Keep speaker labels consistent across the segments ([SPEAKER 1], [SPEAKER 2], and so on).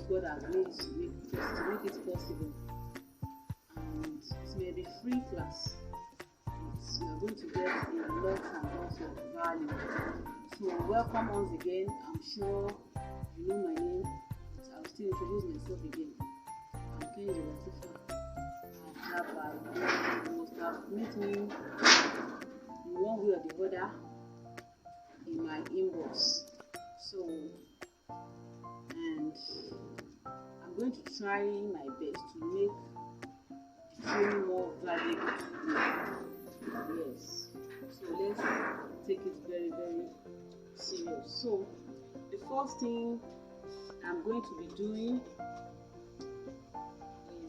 [SPEAKER 1] God agreed to make it possible. And it may be free class, but you are going to get a lot and lots of value. So welcome once again. I'm sure you know my name, but I'll still introduce myself again. I'm Kenny Latifa. You must have met me in one way or the other in my inbox. So, and I'm going to try my best to make the training more valuable to you. Yes. So let's take it very, very serious. So the first thing I'm going to be doing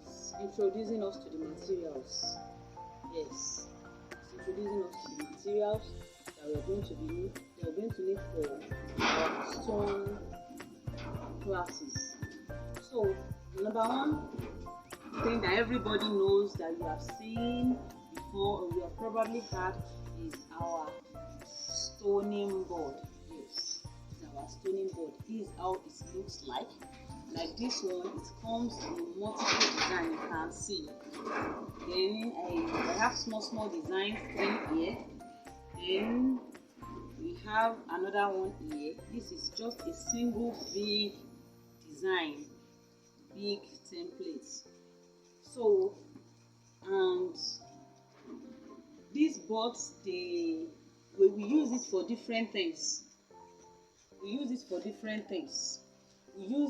[SPEAKER 1] is introducing us to the materials. Yes, it's introducing us to the materials that we're going to need for our stone classes. So number one thing that everybody knows that you have seen before or you have probably had is our stoning board. Yes, it's our stoning board. This is how it looks like. Like this one, it comes in multiple design, you can see. Then I have small designs in here. Then we have another one here. This is just a single big design, big template. So, and these boards, we use it for different things. We use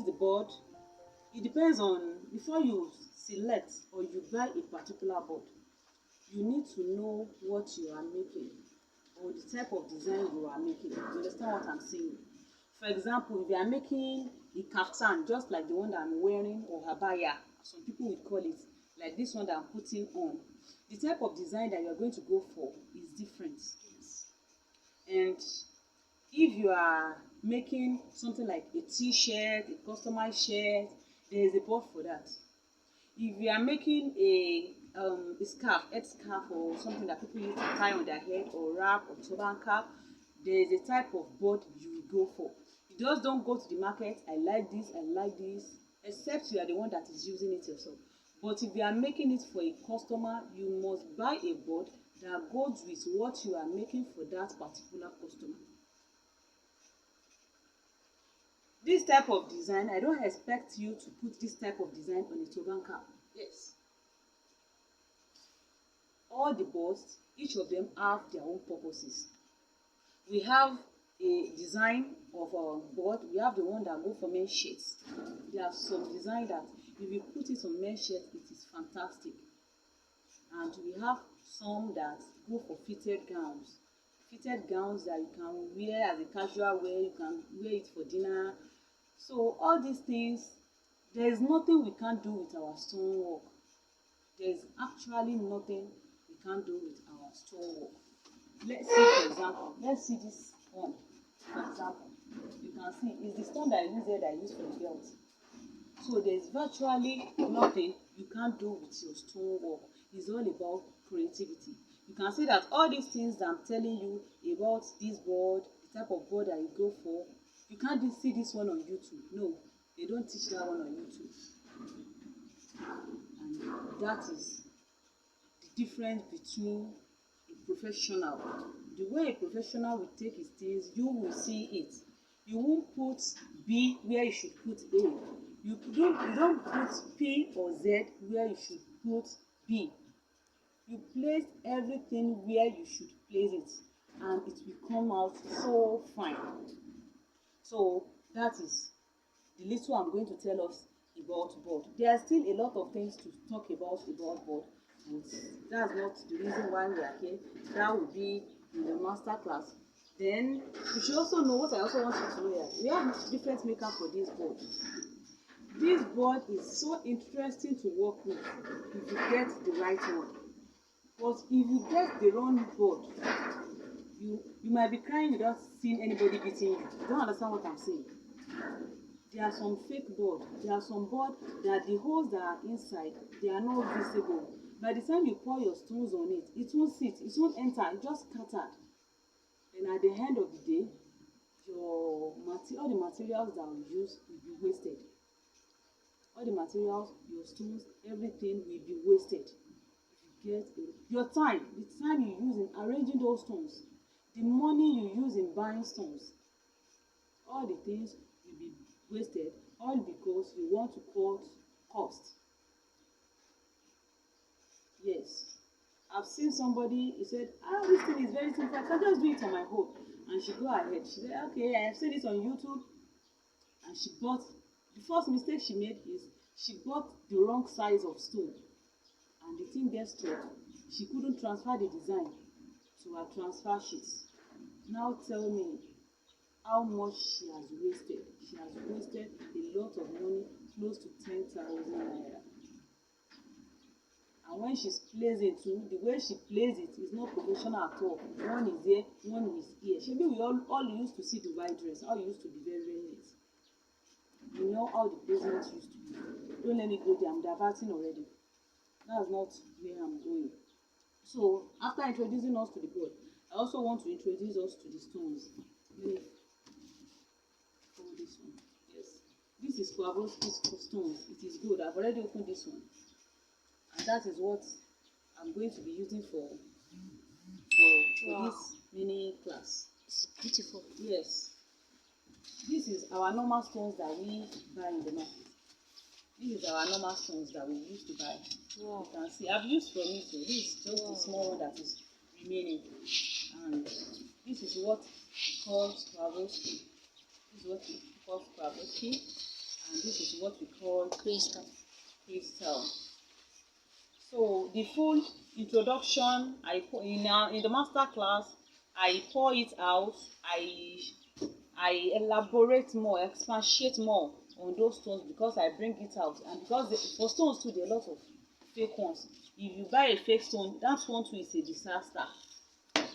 [SPEAKER 1] the board. It depends on, before you select or you buy a particular board, you need to know what you are making or the type of design you are making. You understand what I'm saying? For example, if you are making a kaftan, just like the one that I'm wearing, or habaya, some people would call it, like this one that I'm putting on, the type of design that you are going to go for is different. And if you are making something like a t-shirt, a customized shirt, there is a board for that. If you are making a scarf, head scarf, or something that people use to tie on their head, or wrap, or turban cap, there is a type of board you will go for. You just don't go to the market, I like this, except you are the one that is using it yourself. But if you are making it for a customer, you must buy a board that goes with what you are making for that particular customer. This type of design, I don't expect you to put this type of design on a turban cap. Yes. All the boards, each of them have their own purposes. We have a design of our board. We have the one that go for men's shirts. There are some design that if you put it on men's shirts, it is fantastic. And we have some that go for fitted gowns. Fitted gowns that you can wear as a casual wear, you can wear it for dinner. So all these things, there is nothing we can't do with our stonework. There is actually nothing we can't do with our stonework. Let's see, for example, let's see this one. For example, you can see it's the stone that I use here that I use for the belt. So there is virtually nothing you can't do with your stonework. It's all about creativity. You can see that all these things that I'm telling you about this board, the type of board that you go for, you can't see this one on YouTube. No, they don't teach that one on YouTube. And that is the difference between a professional. The way a professional will take his things, you will see it. You won't put B where you should put A. You don't put P or Z where you should put B. You place everything where you should place it, and it will come out so fine. So that is the little I'm going to tell us about board. There are still a lot of things to talk about board, but that's not the reason why we are here. That will be in the master class. Then you should also know what I also want you to know here. We have different makeup for this board. This board is so interesting to work with if you get the right one. But if you get the wrong board, you might be crying without seeing anybody beating you. You don't understand what I'm saying. There are some fake board. There are some board that the holes that are inside, they are not visible. By the time you pour your stones on it, it won't sit, it won't enter, it just scattered. And at the end of the day, all the materials that we use will be wasted. all the materials, your stones, everything will be wasted. If you get your time, the time you use in arranging those stones, the money you use in buying stones, all the things will be wasted, all because you want to cut cost. Yes. I've seen somebody, he said, this thing is very simple, I can just do it on my own. And she go ahead. She said, okay, I have seen this on YouTube. And she bought, the first mistake she made is she bought the wrong size of stone. And the thing gets stuck. She couldn't transfer the design to her transfer sheet. Now tell me how much she has wasted. She has wasted a lot of money, close to 10,000 naira. And when she's placing too, the way she plays it is not professional at all. One is here, one is here. Maybe we all used to see the white dress, how it used to be very, very neat. You know how the placement used to be. Don't let me go there, I'm diverting already. That's not where I'm going. So, after introducing us to the board, I also want to introduce us to the stones. Let me follow this one. Yes. This is Swarovski's stones. It is good. I've already opened this one. And that is what I'm going to be using for this mini class.
[SPEAKER 2] It's beautiful.
[SPEAKER 1] Yes. This is our normal stones that we buy in the market. This is our normal stones that we used to buy.
[SPEAKER 2] Wow.
[SPEAKER 1] You can see I've used from it. So this is just a small one that is remaining. And this is what we call Swarovski. This is what we call Swarovski. And this is what we call
[SPEAKER 2] Crystal.
[SPEAKER 1] So the full introduction I put in the master class, I pour it out, I elaborate more, expatiate more on those stones because I bring it out. And because for stones too, there are a lot of fake ones. If you buy a fake stone, that one too is a disaster.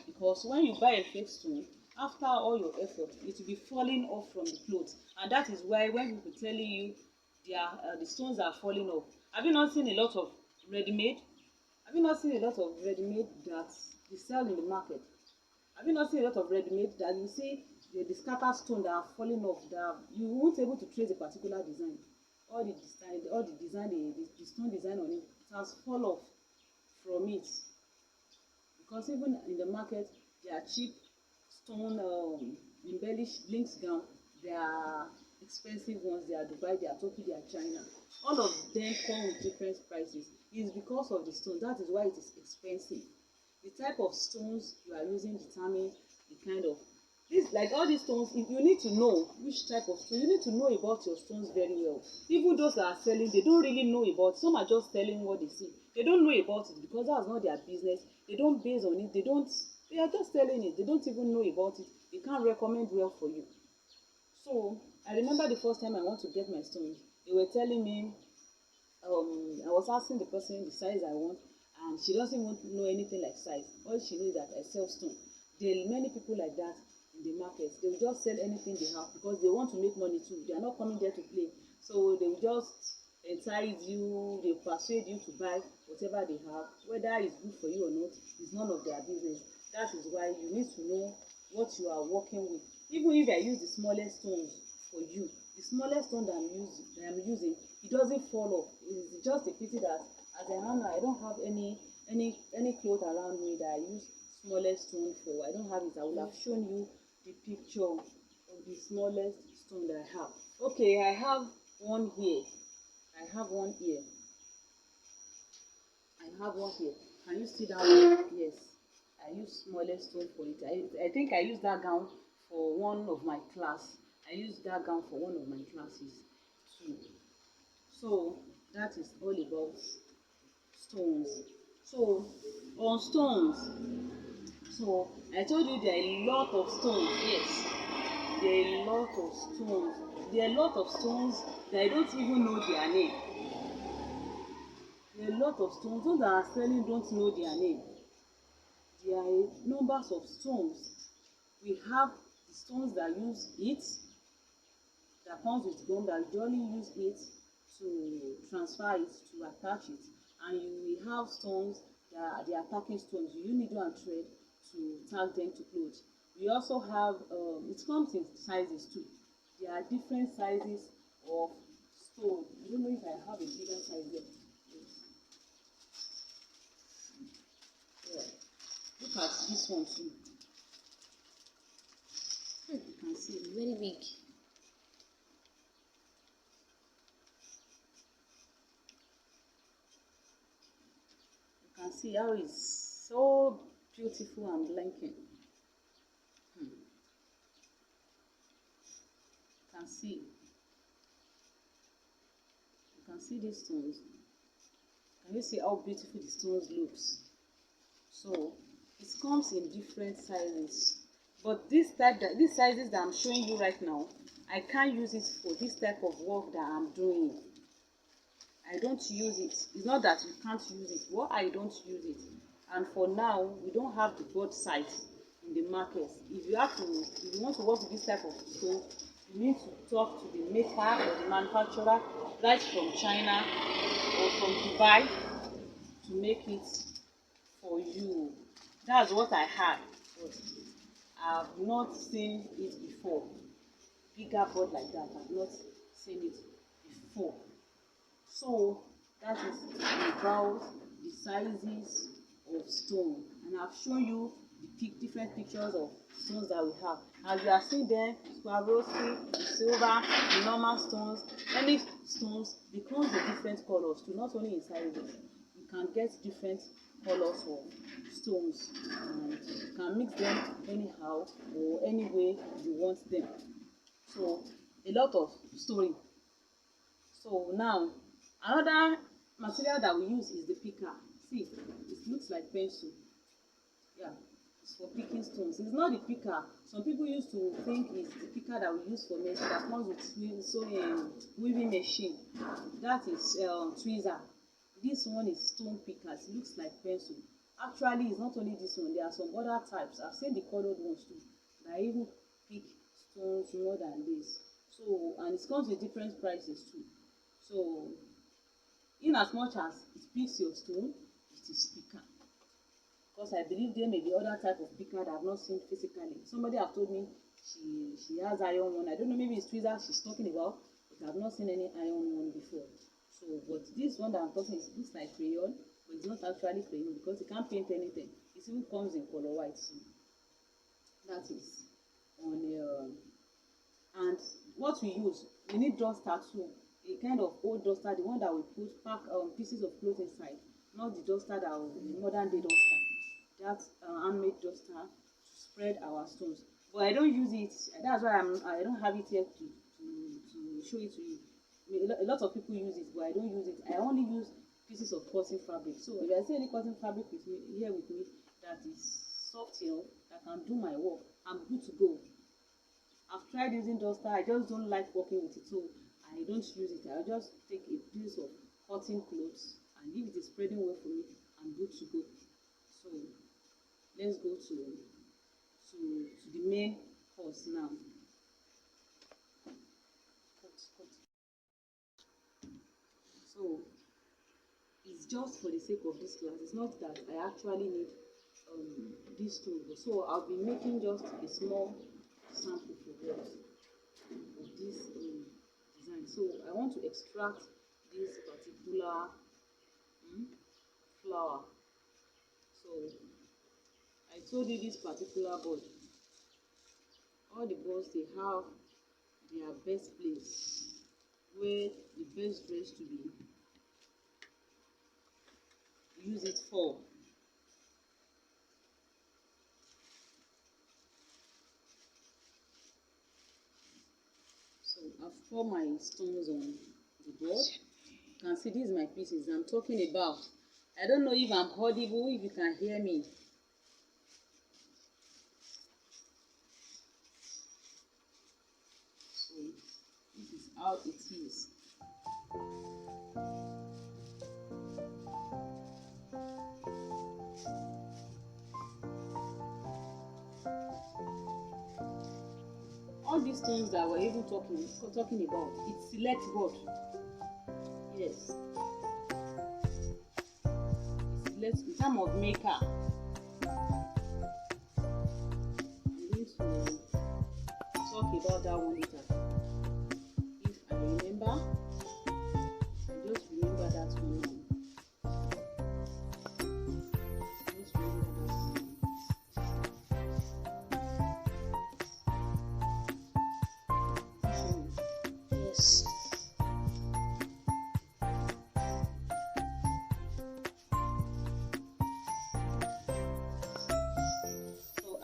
[SPEAKER 1] Because when you buy a fake stone, after all your effort, it will be falling off from the clothes. And that is why when people telling you the stones are falling off, have you not seen a lot of ready-made? Have you not seen a lot of ready-made that they sell in the market? Have you not seen a lot of ready-made that you see the scattered stone that are falling off, that you won't able to trace a particular design? All the stone design on it has fallen off from it. Because even in the market, there are cheap stone embellished links gown. There are expensive ones. They are Dubai, they are Turkey, they are China. All of them come with different prices. It's because of the stone. That is why it is expensive. The type of stones you are using determines the kind of like all these stones. If you need to know which type of stone, you need to know about your stones very well. Even those that are selling, they don't really know about. Some are just telling what they see. They don't know about it because that's not their business. They don't base on it. They are just telling it. They don't even know about it. They can't recommend well for you. So I remember the first time I want to get my stones, they were telling me, I was asking the person the size I want, and she doesn't want to know anything like size. All she knows is that I sell stone. There are many people like that in the market. They will just sell anything they have because they want to make money too. They are not coming there to play. So they will just entice you, they persuade you to buy whatever they have. Whether it's good for you or not is none of their business. That is why you need to know what you are working with. Even if I use the smallest stones for you, the smallest stone that I'm using, it doesn't fall off. It's just a pity that as a handler, I don't have any cloth around me that I use smallest stone for. I don't have it. I would have shown you the picture of the smallest stone that I have. Okay, I have one here. I have one here. Can you see that one? Yes. I use smallest stone for it. I think I used that gown for one of my class. I used that gown for one of my classes too. So that is all about stones. So on stones, so I told you there are a lot of stones. Yes, there are a lot of stones. There are a lot of stones that I don't even know their name. There are a lot of stones. Those that are selling don't know their name. There are numbers of stones. We have the stones that use it, that comes with gum, that you only use it to transfer it, to attach it. And we have stones that are the attacking stones. You use needle and thread to tag them to clothes. We also have, it comes in sizes too. There are different sizes of stone. I don't know if I have a bigger size there. Yeah. Look at this one too. You can see
[SPEAKER 2] It's very big.
[SPEAKER 1] you can see how it's so beautiful and blinking. You can see. You can see these stones. Can you see how beautiful the stones looks? So it comes in different sizes. But these sizes that I'm showing you right now, I can't use it for this type of work that I'm doing. I don't use it. It's not that you can't use it, but I don't use it. And for now, we don't have the board size in the market. If you want to work with this type of stone, you need to talk to the maker or the manufacturer right from China or from Dubai to make it for you. That's what I had, but I've not seen it before. Bigger board like that, I've not seen it before. So that is about the sizes of stone, and I've shown you the different pictures of stones that we have. As you are seeing them, Swarovski, the silver, the normal stones, any stones, they come with different colors too, not only in sizes. You can get different colors of stones, and you can mix them anyhow or any way you want them. So a lot of story. So now another material that we use is the picker. See, it looks like pencil. Yeah, it's for picking stones. It's not the picker. Some people used to think it's the picker that we use for machine that comes with weaving machine. That is tweezer. This one is stone picker. It looks like pencil. Actually, it's not only this one. There are some other types. I've seen the colored ones too. That even pick stones more than this. So, and it comes with different prices too. So, in as much as it picks your stone, it is picker. Because I believe there may be other type of picker that I've not seen physically. Somebody have told me she has iron one. I don't know, maybe it's tweezer she's talking about, but I've not seen any iron one before. So, but this one that I'm talking is looks like crayon, but it's not actually crayon because it can't paint anything. It even comes in color white. So that is on and what we use, we need duster too. A kind of old duster, the one that we pack pieces of clothes inside, not the duster that the modern day duster. That handmade duster to spread our stones. But I don't use it. That's why I don't have it here to show it to you. I mean, a lot of people use it, but I don't use it. I only use pieces of cotton fabric. So if I see any cotton fabric with me that is soft enough, that can do my work, I'm good to go. I've tried using duster. I just don't like working with it, so I don't use it. I'll just take a piece of cotton clothes, and if it is spreading well for me, I'm good to go. So let's go to the main course now. So it's just for the sake of this class. It's not that I actually need this tool. So I'll be making just a small sample for us of this design. So I want to extract this particular flower. So I told you this particular board. All the boards, they have their best place where the best dress to be use it for. So I've poured my stones on the board. You can see these are my pieces I'm talking about. I don't know if I'm audible, if you can hear me. So this is how it is. All these stones that we're even talking about, it's select board. Yes. It's in terms of maker. I'm going to talk about that one later. If I remember.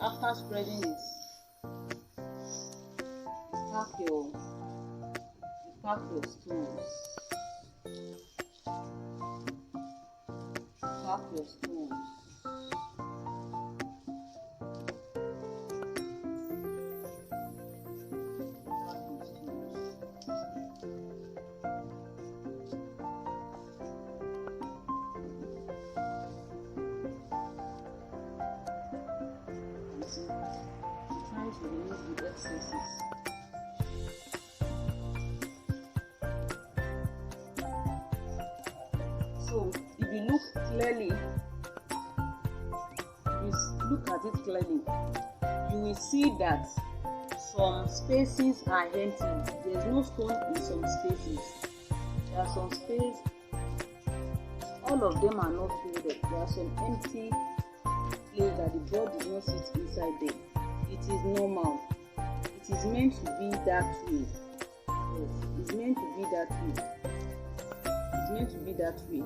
[SPEAKER 1] after spreading it, you pack your stones. Pack your stones. Trying to remove the excesses. So if you look clearly, look at it clearly, you will see that some spaces are empty. There's no stone in some spaces. There are some spaces, all of them are not filled up. There are some empty places that the ball did not sit inside them. It is normal. It is meant to be that way. Yes, it's meant to be that way. It's meant to be that way.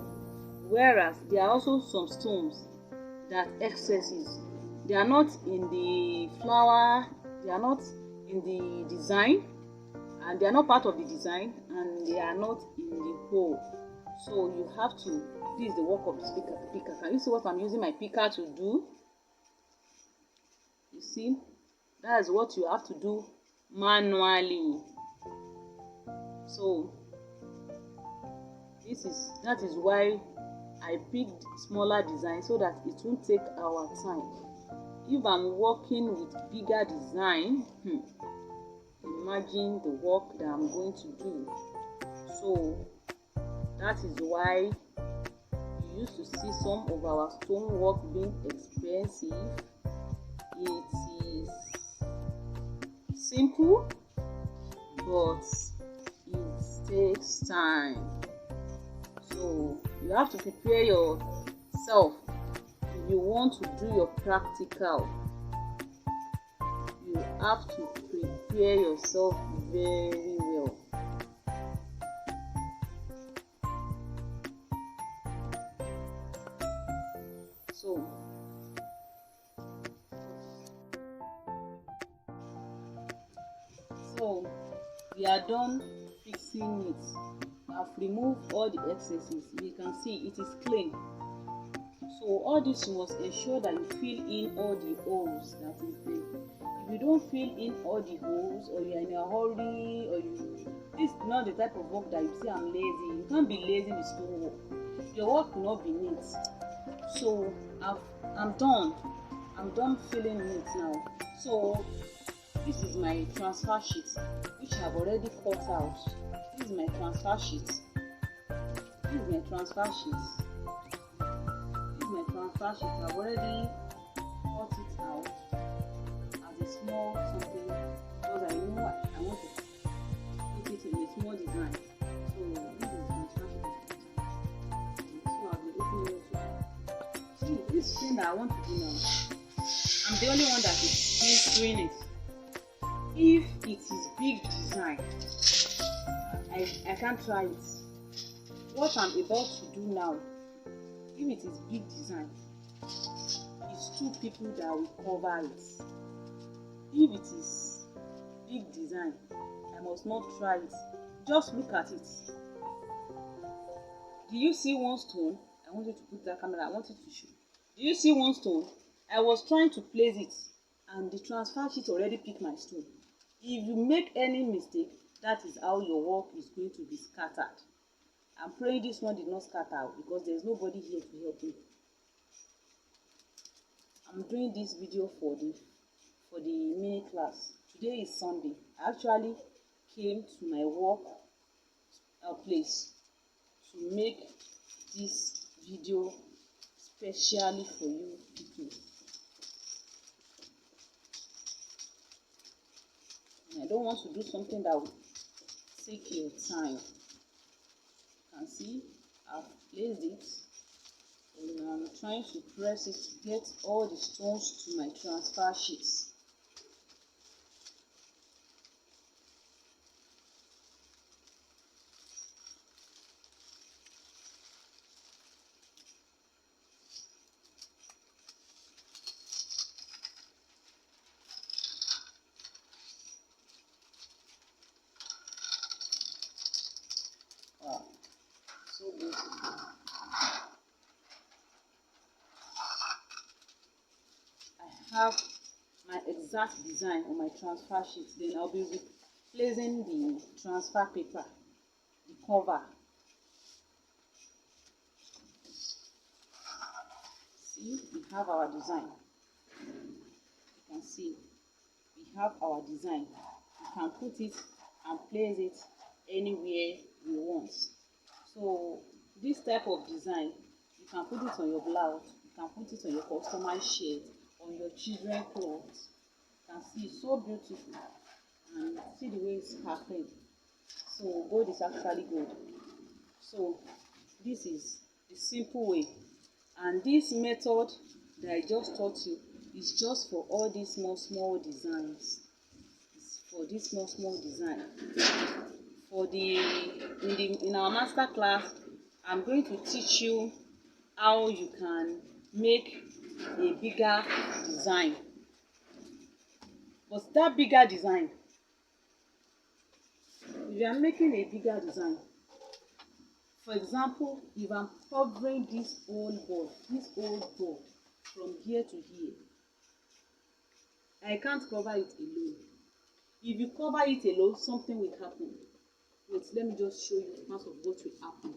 [SPEAKER 1] Whereas there are also some stones that excesses. They are not in the flower, they are not in the design, and they are not part of the design, and they are not in the hole. So you have to, this is the work of the picker. Can you see what I'm using my picker to do? You see, that is what you have to do manually. So that is why I picked smaller design, so that it won't take our time. If I'm working with bigger design, imagine the work that I'm going to do. So that is why you used to see some of our stone work being expensive. It is simple, but it takes time. So you have to prepare yourself. If you want to do your practical, you have to prepare yourself very well. So we are done fixing it. I've removed all the excesses. You can see it is clean. So all this, you must ensure that you fill in all the holes that is there. If you don't fill in all the holes, or you're in a hurry, or this is not the type of work that you say I'm lazy. You can't be lazy with stone work. Your work will not be neat. So I'm done. I'm done filling it now. So this is my transfer sheet, which I've already cut out. This is my transfer sheet. This is my transfer sheet. This is my transfer sheet. I've already cut it out as a small something, because I know I want to put it in a small design. So this is my transfer sheet. So I'll be opening it. See, this thing that I want to do now, I'm the only one that is doing it. If it is big design, I can't try it. What I'm about to do now, if it is big design, it's 2 people that will cover it. If it is big design, I must not try it. Just look at it. Do you see one stone? I want you to put that camera. I want you to show. Do you see one stone? I was trying to place it, and the transfer sheet already picked my stone. If you make any mistake, that is how your work is going to be scattered. I'm praying this one did not scatter out, because there's nobody here to help me. I'm doing this video for the mini class. Today is Sunday. I actually came to my work place to make this video specially for you people. I don't want to do something that will take your time. You can see I've placed it, and I'm trying to press it to get all the stones to my transfer sheets. have my exact design on my transfer sheet. Then I'll be replacing the transfer paper, the cover. See, we have our design. You can see we have our design. You can put it and place it anywhere you want. So this type of design, you can put it on your blouse, you can put it on your customized shirt, on your children's clothes. You can see it's so beautiful, and see the way it's happening. So gold is actually gold. So this is the simple way, and this method that I just taught you is just for all these small designs. It's for this small design. For in our master class, I'm going to teach you how you can make a bigger design. But that bigger design, if you are making a bigger design, for example, if I'm covering this whole board from here to here, I can't cover it alone. If you cover it alone, something will happen. Wait, let me just show you part of what will happen.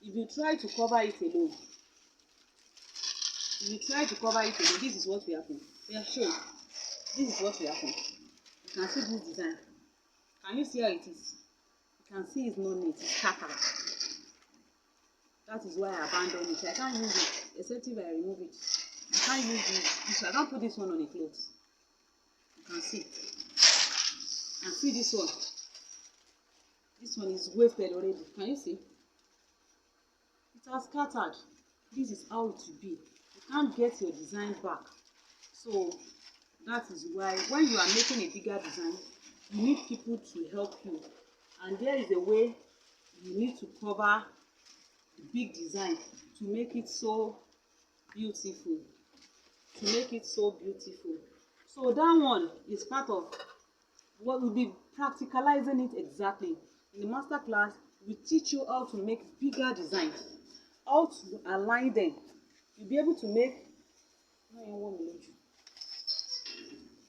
[SPEAKER 1] If you try to cover it alone, this is what will happen. We are showing. This is what will happen. You can see this design. Can you see how it is? You can see it's not neat, it's scattered. That is why I abandoned it. I can't use it, except if I remove it. I can't use this. I can't put this one on a cloth. You can see. And see this one. This one is wasted already. Can you see? It has scattered. This is how it will be. You can't get your design back. So that is why when you are making a bigger design, you need people to help you. And there is a way you need to cover the big design to make it so beautiful. So that one is part of what we'll be practicalizing it exactly. In the master class, we teach you how to make bigger designs, how to align them. You'll be able to make,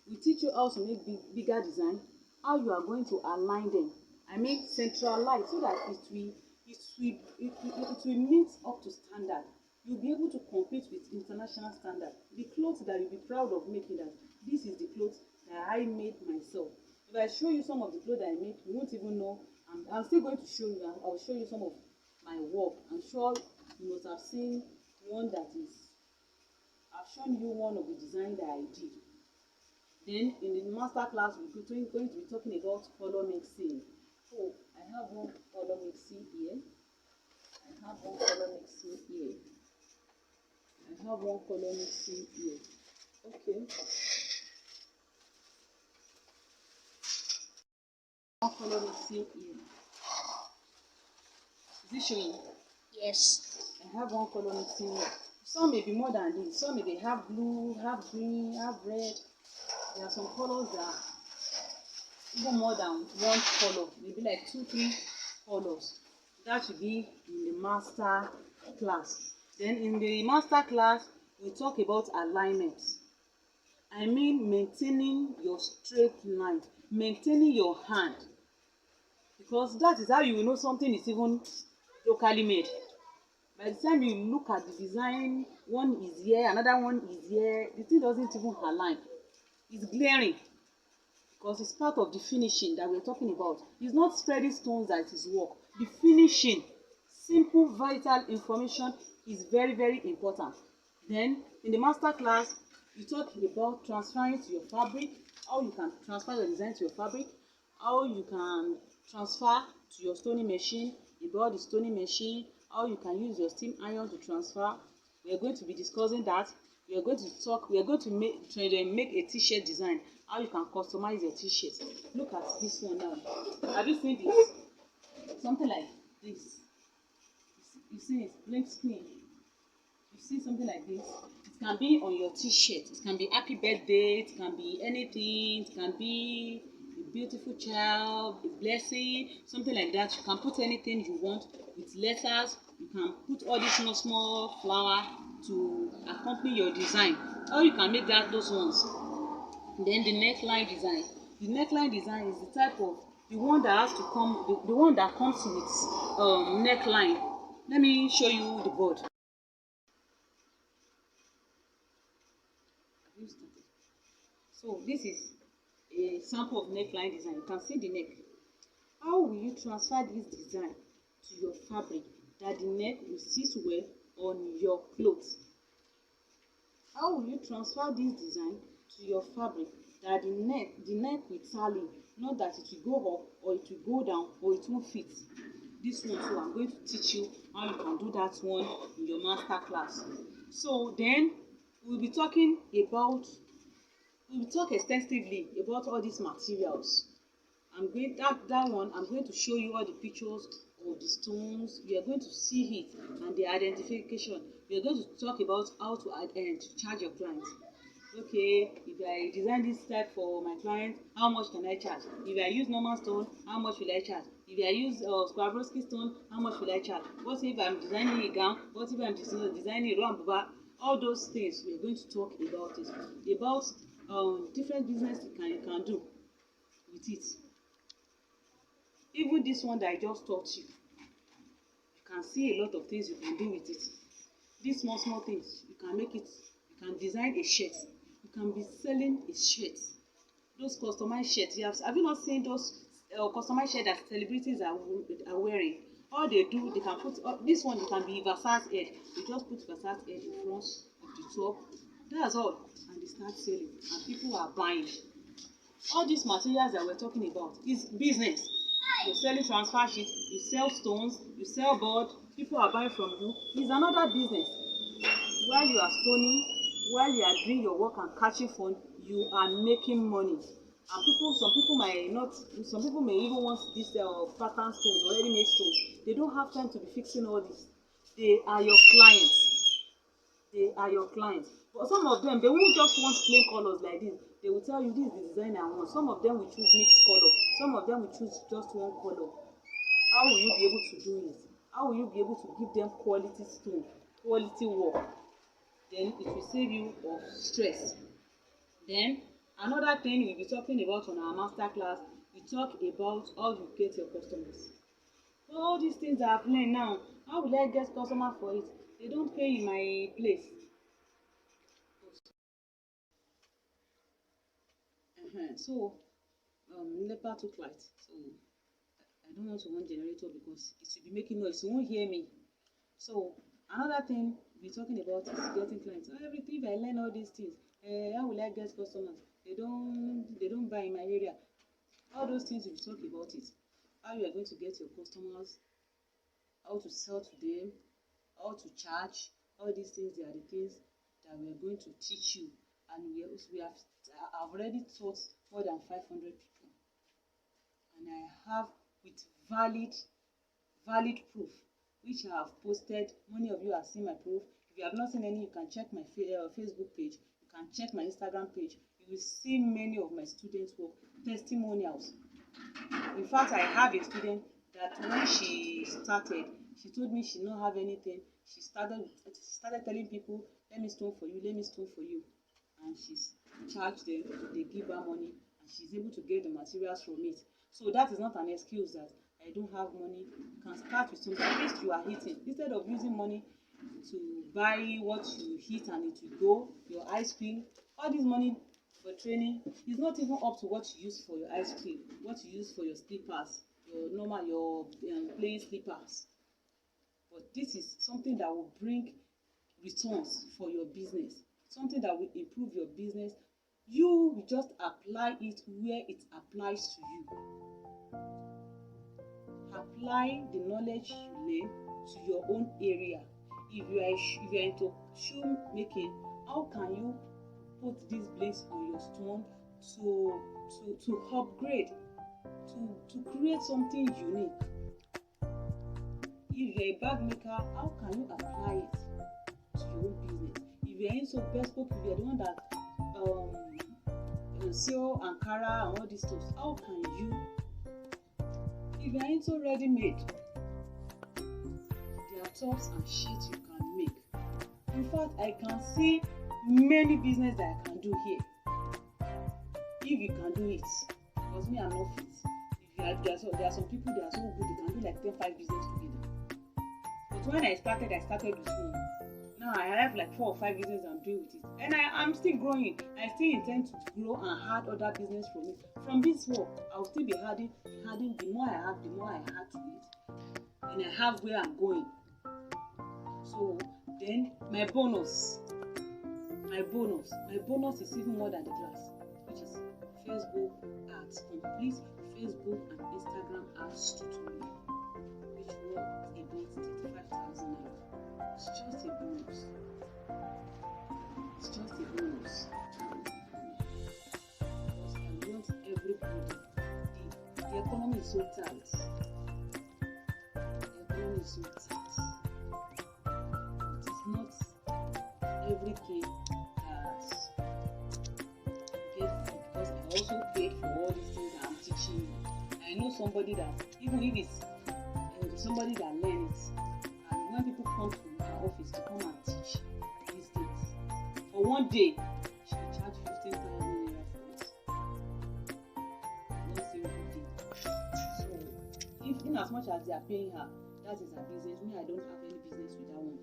[SPEAKER 1] we teach you how to make bigger design, how you are going to align them. I mean centralize, so that it will meet up to standard. You'll be able to compete with international standard. The clothes that you'll be proud of making, that this is the clothes that I made myself. If I show you some of the clothes that I make, you won't even know. I'm still going to show you, and I'll show you some of my work. I'm sure you must have seen one that is, I've shown you one of the design that I did. Then in the master class, we're going to be talking about color mixing. So I have one color mixing here. I have one color mixing here. Okay. One color mixing here. Is it showing?
[SPEAKER 2] Yes.
[SPEAKER 1] I have one color mixing here. Some may be more than this. Some may have blue, have green, have red. There are some colors that are even more than one color, maybe like 2-3 colors. That should be in the master class. Then in the master class, we talk about alignment. I mean maintaining your straight line, maintaining your hand, because that is how you will know something is even locally made. By the time you look at the design, one is here, another one is here, the thing doesn't even align. It's glaring, because it's part of the finishing that we're talking about. It's not spreading stones that is work. The finishing, simple, vital information is very, very important. Then in the master class, we talk about transferring to your fabric, how you can transfer your design to your fabric, how you can transfer to your stoning machine, about the stoning machine, how you can use your steam iron to transfer. We are going to be discussing that. We are going to make a t-shirt design, how you can customize your t-shirt. Look at this one now. Have you seen this? Something like this. You see it, blank screen. You see something like this. It can be on your t-shirt. It can be happy birthday. It can be anything. It can be a beautiful child, a blessing, something like that. You can put anything you want with letters, You can put all this small flower to accompany your design, or you can make those ones. Then the neckline design. The neckline design is the type of the one that has to come, the one that comes with neckline. Let me show you the board. So this is a sample of neckline design. You can see the neck. How will you transfer this design to your fabric that the neck will sit well on your clothes? How will you transfer this design to your fabric that the neck will tally, not that it will go up or it will go down or it won't fit? This one too, I'm going to teach you how you can do that one in your master class. So then we'll talk extensively about all these materials. I'm going to show you all the pictures of the stones. We are going to see it and the identification. We are going to talk about how to charge your clients. Okay, if I design this type for my client, how much can I charge? If I use normal stone, how much will I charge? If I use Swarovski stone, how much will I charge? What if I'm designing a gown? What if I'm designing a round? All those things we are going to talk about it. About different business you can do with it. Even this one that I just taught you, you can see a lot of things you can do with it. These small things, you can make it. You can design a shirt. You can be selling a shirt. Those customized shirts. Have you not seen those customized shirts that celebrities are wearing? All they do, they can put this one. It can be Versace head. You just put Versace head in front of the top. That's all, and they start selling, and people are buying. All these materials that we're talking about is business. You're selling transfer sheet, you sell stones, you sell board, people are buying from you. It's another business. While you are stoning, while you are doing your work and catching fun, you are making money. And some people may even want this pattern stones or ready-made stones. They don't have time to be fixing all this. They are your clients. But some of them, they won't just want plain colors like this. They will tell you this is the design I want. Some of them will choose mixed color. Some of them will choose just one color. How will you be able to do it? How will you be able to give them quality stone, quality work? Then it will save you of stress. Then another thing we'll be talking about on our master class, we talk about how you get your customers. All these things that I've learned now, how will I get customer for it? They don't pay in my place. So NEPA took light. So I don't want to run generator because it will be making noise. You won't hear me. So another thing we're talking about is getting clients. Everything, if I learn all these things, how will I get customers? They don't buy in my area. All those things we talk about it. How you are going to get your customers, how to sell to them, how to charge. All these things, they are the things that we are going to teach you. And I've already taught more than 500 people. And I have with valid proof, which I have posted. Many of you have seen my proof. If you have not seen any, you can check my Facebook page. You can check my Instagram page. You will see many of my students' work, testimonials. In fact, I have a student that when she started, she told me she didn't have anything. She started telling people, let me stone for you, let me stone for you. And she's charged them, they give her money, and she's able to get the materials from it. So that is not an excuse that I don't have money. You can start with something. At least you are hitting. Instead of using money to buy what you hit and it will go, your ice cream, all this money for training is not even up to what you use for your ice cream, what you use for your slippers, your plain slippers. But this is something that will bring returns for your business, something that will improve your business. You will just apply it where it applies to you. Apply the knowledge you learn to your own area. If you are into shoe making, how can you put these blades on your stone to upgrade, to create something unique? If you're a bag maker, how can you apply it to your own business? If you're into bespoke, if you're the one that sew Ankara and all these stuff, how can you? If you're into ready-made, there are tops and shirts you can make. In fact, I can see many business that I can do here. If you can do it, because me I'm not fit. If there are some people that are so good, they can do like 5 business together. But when I started with one. Now I have like 4 or 5 business I'm doing with it, and I'm still growing. I still intend to grow and add other business from it. From this work, I'll still be adding. The more I have, the more I add to it, and I have where I'm going. So then my bonus is even more than the class, which is Facebook ads, complete Facebook and Instagram ads tutorial, which worth about 35,000 naira. It's just a bonus. Because I want everybody. The economy is so tight. It is not every kid that get food, because I also paid for all these things that I'm teaching you. I know somebody that, even if it's somebody that learns it, and when people come to my office to come and teach these things, for one day, she will charge 15,000 naira for it. One single day. So, if in as much as they are paying her, that is her business. Me, I don't have any business with that one.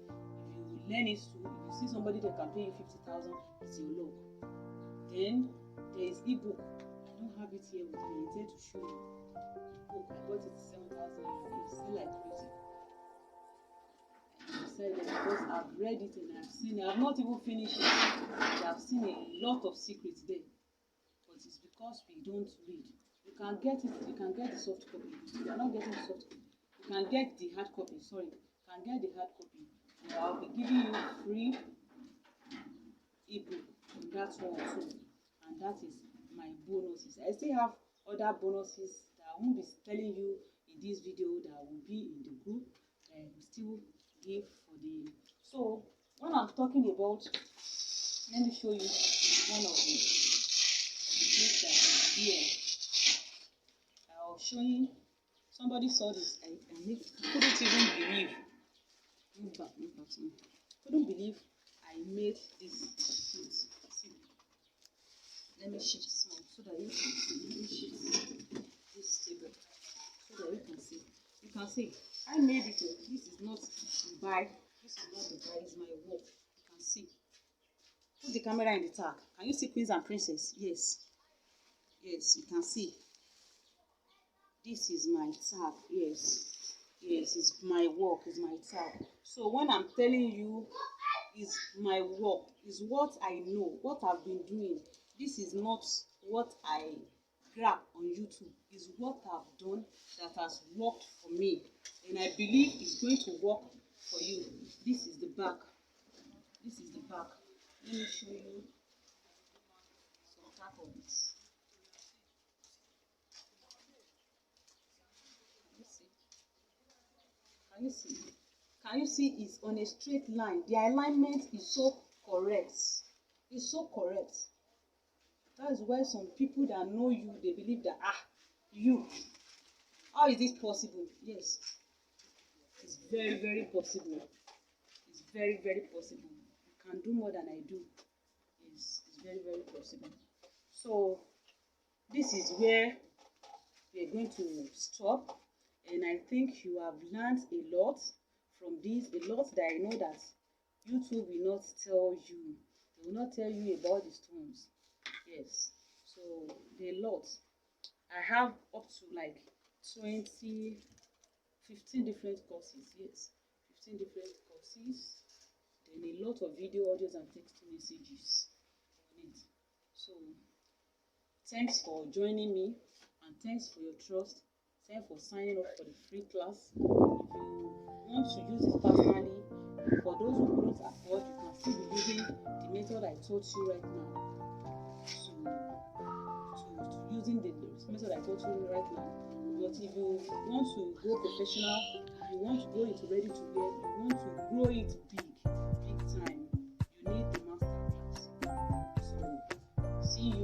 [SPEAKER 1] If you learn it too, if you see somebody that can pay you 50,000, it's your luck. Then there is ebook. I don't have it here with me. I intend to show you. Book. I bought it 7,000 naira. It's still like crazy. And I said that because I've read it and I've seen it. I've not even finished it. I've seen a lot of secrets there. But it's because we don't read. You can get it. You can get the soft copy. If you are not getting the soft copy, you can get the hard copy. Sorry, you can get the hard copy. And I'll be giving you free ebook on that one too. And that is my bonuses. I still have other bonuses that I won't be telling you in this video, that will be in the group. And we still give for the. So when I'm talking about, let me show you one of the things that is here. I'll show you. Somebody saw this. I couldn't even believe. Couldn't believe I made this. See, let me shift small so that you can see. Let me shift this table so that you can see. You can see I made it. This is not Dubai. This is not Dubai. It's my work. You can see. Put the camera in the tag. Can you see Queens and Princess? Yes. Yes, you can see. This is my tag. Yes, it's my work, it's my tag. So when I'm telling you it's my work, it's what I know, what I've been doing. This is not what I grab on YouTube. It's what I've done that has worked for me, and I believe it's going to work for you. This is the back. This is the back. Let me show you some type of this. Can you see it's on a straight line? The alignment is so correct. It's so correct. That is why some people that know you, they believe that, you, how is this possible? Yes, it's very, very possible. It's very, very possible. You can do more than I do. Yes, it's very, very possible. So this is where we're going to stop. And I think you have learned a lot from this, a lot that I know that YouTube will not tell you. They will not tell you about the stones. Yes, so there are a lot. I have up to like 15 different courses. Yes, 15 different courses. Then a lot of video, audios, and text messages on it. So thanks for joining me, and thanks for your trust. Thanks for signing up for the free class. If you want to use it personally, for those who couldn't afford, you can still be using the method I taught you right now. To using the method I taught you right now. But if you want to go professional, you want to go into ready to wear, you want to grow it big time, you need the master class. So see you